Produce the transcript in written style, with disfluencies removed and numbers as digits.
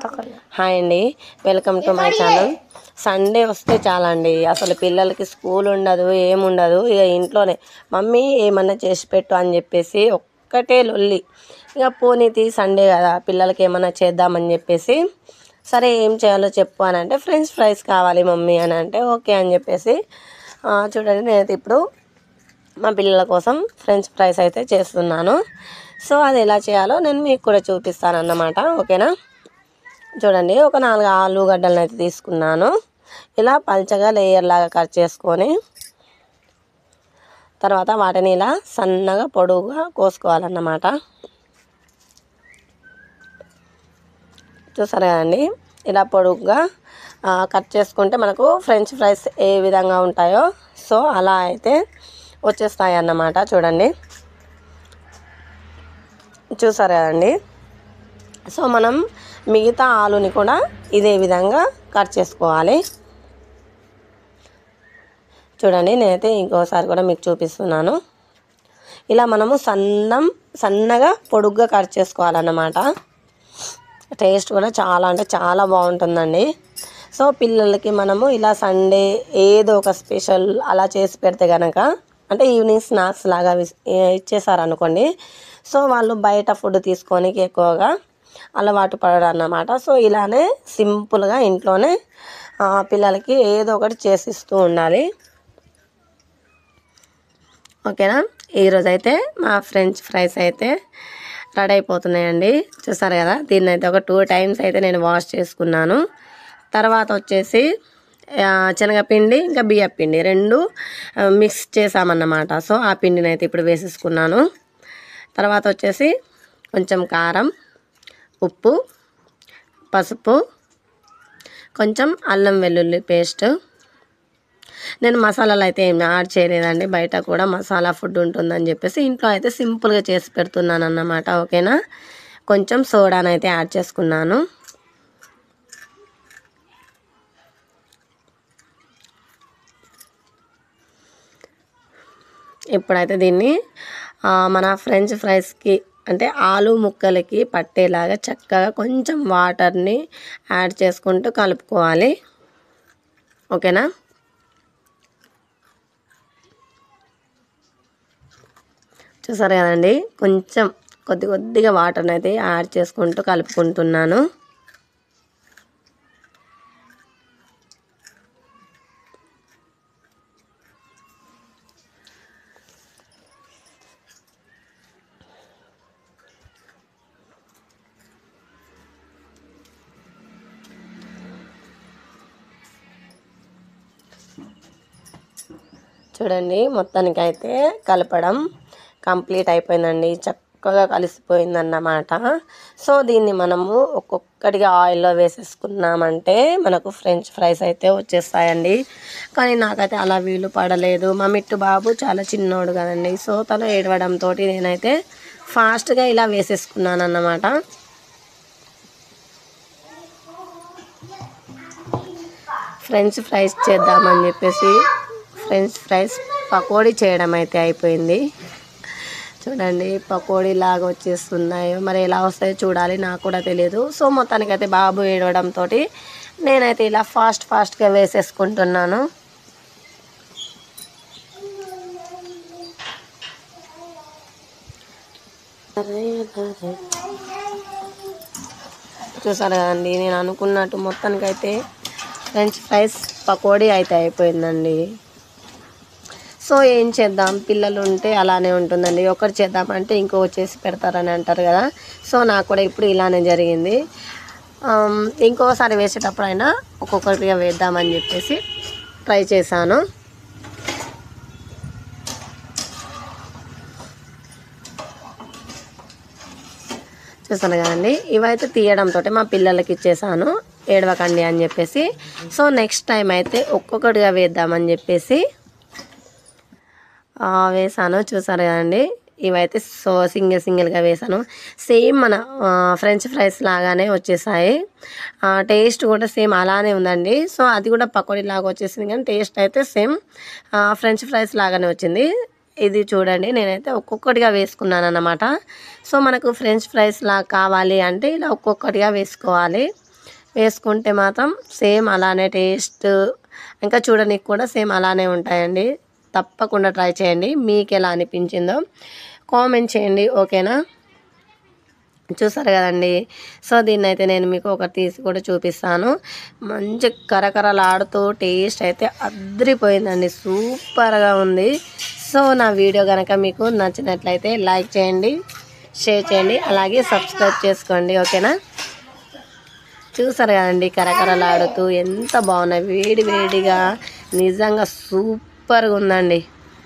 Hi అండి, welcome to my channel. Sunday వస్తే చాలండి, అసలు పిల్లలకి స్కూల్ ఉండదు, ఏముండదు. ఇక ఇంట్లోనే మమ్మీ ఏమన్నా చేసి పెట్టు అని చెప్పేసి ఒక్కటే లొల్లి. ఇక పోనీతి సండే కదా, పిల్లలకి ఏమన్నా చేద్దామని చెప్పేసి, సరే ఏం చేయాలో చెప్పు అని అంటే ఫ్రెంచ్ ఫ్రైస్ కావాలి మమ్మీ అని అంటే ఓకే అని చెప్పేసి చూడండి, నేనైతే ఇప్పుడు మా పిల్లల కోసం ఫ్రెంచ్ ఫ్రైస్ అయితే చేస్తున్నాను. సో అది ఎలా చేయాలో నేను మీకు కూడా చూపిస్తాను అన్నమాట. ఓకేనా? చూడండి, ఒక 4 ఆలుగడ్డలను అయితే తీసుకున్నాను. ఇలా పల్చగా లేయర్ లాగా కట్ చేసుకొని తర్వాత వాటిని ఇలా సన్నగా పొడవుగా కోసుకోవాలన్నమాట. చూసారు కదండి, ఇలా పొడవుగా కట్ చేసుకుంటే మనకు ఫ్రెంచ్ ఫ్రైస్ ఏ విధంగా ఉంటాయో సో అలా అయితే వచ్చేస్తాయి అన్నమాట. చూడండి, చూసారు కదండి. సో మనం మిగతా ఆలుని కూడా ఇదే విధంగా కట్ చేసుకోవాలి. చూడండి, నేనైతే ఇంకోసారి కూడా మీకు చూపిస్తున్నాను. ఇలా మనము సన్నగా పొడుగ్గా కట్ చేసుకోవాలన్నమాట. టేస్ట్ కూడా చాలా అంటే చాలా బాగుంటుందండి. సో పిల్లలకి మనము ఇలా సండే ఏదో ఒక స్పెషల్ అలా చేసి పెడితే కనుక, అంటే ఈవినింగ్ స్నాక్స్ లాగా ఇచ్చేసారనుకోండి, సో వాళ్ళు బయట ఫుడ్ తీసుకొని ఎక్కువగా అలవాటు పడరు అన్నమాట. సో ఇలానే సింపుల్గా ఇంట్లోనే పిల్లలకి ఏదో ఒకటి చేసిస్తూ ఉండాలి. ఓకేనా? ఈరోజు అయితే మా ఫ్రెంచ్ ఫ్రైస్ అయితే రెడీ అయిపోతున్నాయండి. చూసారు కదా, దీన్ని అయితే ఒక 2 టైమ్స్ అయితే నేను వాష్ చేసుకున్నాను. తర్వాత వచ్చేసి శనగపిండి ఇంకా బియ్యపిండి 2 మిక్స్ చేసామన్నమాట. సో ఆ పిండిని అయితే ఇప్పుడు వేసేసుకున్నాను. తర్వాత వచ్చేసి కొంచెం కారం, ఉప్పు, పసుపు, కొంచెం అల్లం వెల్లుల్లి పేస్ట్. నేను మసాలాలు అయితే ఏమి యాడ్ చేయలేదండి, బయట కూడా మసాలా ఫుడ్ ఉంటుందని చెప్పేసి ఇంట్లో అయితే సింపుల్గా చేసి పెడుతున్నాను అన్నమాట. ఓకేనా? కొంచెం సోడాను అయితే యాడ్ చేసుకున్నాను. ఇప్పుడైతే దీన్ని మన ఫ్రెంచ్ ఫ్రైస్కి అంటే ఆలు ముక్కలకి పట్టేలాగా చక్కగా కొంచెం వాటర్ని యాడ్ చేసుకుంటూ కలుపుకోవాలి. ఓకేనా? చూసారు కదండి, కొంచెం కొద్దిగా వాటర్ని అయితే యాడ్ చేసుకుంటూ కలుపుకుంటున్నాను. చూడండి, మొత్తానికైతే కలపడం కంప్లీట్ అయిపోయిందండి, చక్కగా కలిసిపోయిందన్నమాట. సో దీన్ని మనము ఒక్కొక్కటిగా ఆయిల్లో వేసేసుకున్నామంటే మనకు ఫ్రెంచ్ ఫ్రైస్ అయితే వచ్చేస్తాయండి. కానీ నాకైతే అలా వీలు పడలేదు. మా మిట్టు బాబు చాలా చిన్నోడు కదండి, సో తను ఏడవడంతో నేనైతే ఫాస్ట్గా ఇలా వేసేసుకున్నాను అన్నమాట. ఫ్రెంచ్ ఫ్రైస్ చేద్దామని చెప్పేసి ఫ్రెంచ్ ఫ్రైస్ పకోడీ చేయడం అయితే అయిపోయింది. చూడండి, పకోడీ లాగా వచ్చేస్తున్నాయో మరి ఎలా వస్తాయో చూడాలి, నాకు కూడా తెలియదు. సో మొత్తానికైతే బాబు ఏడవడంతో నేనైతే ఇలా ఫాస్ట్గా వేసేసుకుంటున్నాను. చూసారు కదండి, నేను అనుకున్నట్టు మొత్తానికైతే ఫ్రెంచ్ ఫ్రైస్ పకోడీ అయితే అయిపోయిందండి. సో ఏం చేద్దాం, పిల్లలు ఉంటే అలానే ఉంటుందండి. ఒకటి చేద్దామంటే ఇంకో చేసి పెడతారని అంటారు కదా. సో నాకు కూడా ఇప్పుడు ఇలానే జరిగింది. ఇంకోసారి వేసేటప్పుడు అయినా ఒక్కొక్కటిగా వేద్దామని చెప్పేసి ట్రై చేశాను. చూసాను కదండి, ఇవైతే తీయడంతో మా పిల్లలకి ఇచ్చేసాను, ఏడవకండి అని చెప్పేసి. సో నెక్స్ట్ టైం అయితే ఒక్కొక్కటిగా వేద్దామని చెప్పేసి వేసాను. చూసారు కదండి, ఇవైతే సో సింగిల్గా వేసాను. సేమ్ మన ఫ్రెంచ్ ఫ్రైస్ లాగానే వచ్చేసాయి. టేస్ట్ కూడా సేమ్ అలానే ఉందండి. సో అది కూడా పకోడీ లాగా వచ్చేసింది, కానీ టేస్ట్ అయితే సేమ్ ఫ్రెంచ్ ఫ్రైస్ లాగానే వచ్చింది. ఇది చూడండి, నేనైతే ఒక్కొక్కటిగా వేసుకున్నాను అన్నమాట. సో మనకు ఫ్రెంచ్ ఫ్రైస్ లా కావాలి అంటే ఇలా ఒక్కొక్కటిగా వేసుకోవాలి. వేసుకుంటే మాత్రం సేమ్ అలానే టేస్ట్ ఇంకా చూడడానికి కూడా సేమ్ అలానే ఉంటాయండి. తప్పకుండా ట్రై చేయండి. మీకు ఎలా అనిపించిందో కామెంట్ చేయండి. ఓకేనా? చూసారు కదండి. సో దీన్ని అయితే నేను మీకు ఒకటి తీసి కూడా చూపిస్తాను. మంచి కరకరలాడుతూ టేస్ట్ అయితే అద్రిపోయిందండి. సూపర్గా ఉంది. సో నా వీడియో కనుక మీకు నచ్చినట్లయితే లైక్ చేయండి, షేర్ చేయండి, అలాగే సబ్స్క్రైబ్ చేసుకోండి. ఓకేనా? చూసారు కదండి కరకరలాడుతూ ఎంత బాగున్నాయి. వేడి వేడిగా నిజంగా సూపర్గా ఉందండి.